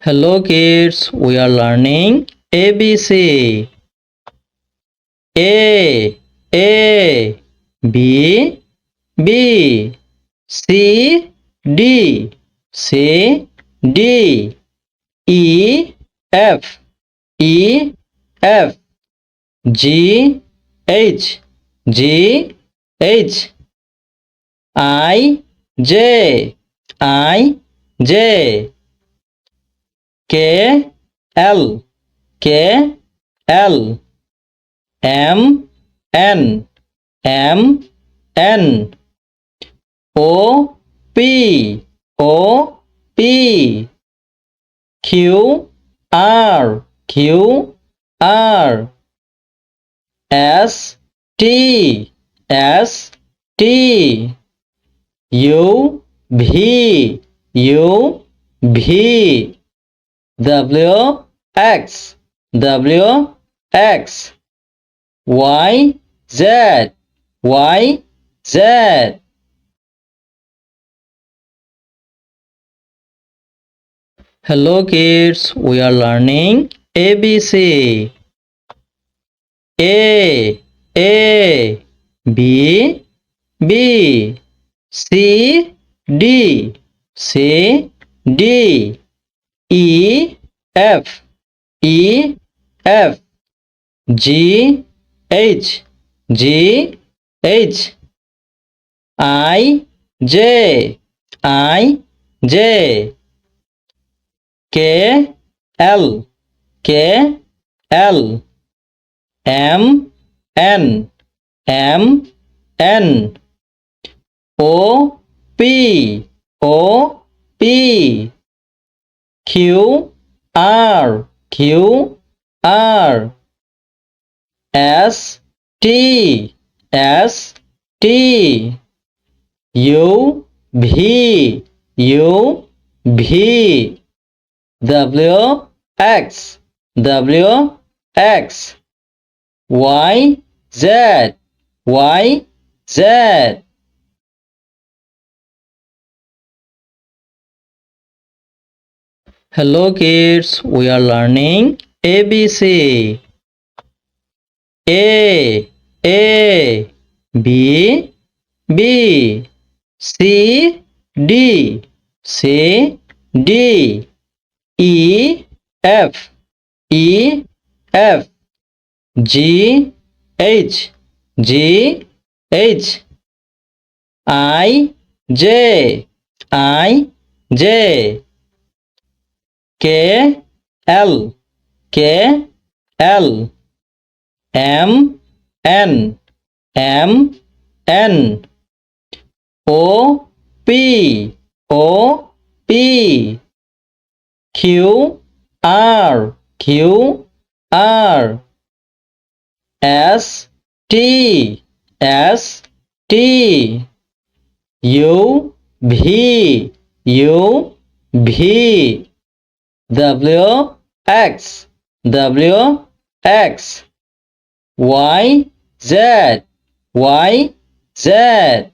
Hello kids, we are learning ABC. A B B C D C D E F E F G H G H I J K L M N O P Q R S T U V W X Y Z. Hello kids, we are learning ABC. A B B C D E F G H I J K L M N O P Q R S T U V W X Y Z. Hello kids, we are learning ABC. A B B C D E F G H I J K L M N O P Q R S T U V W X Y Z.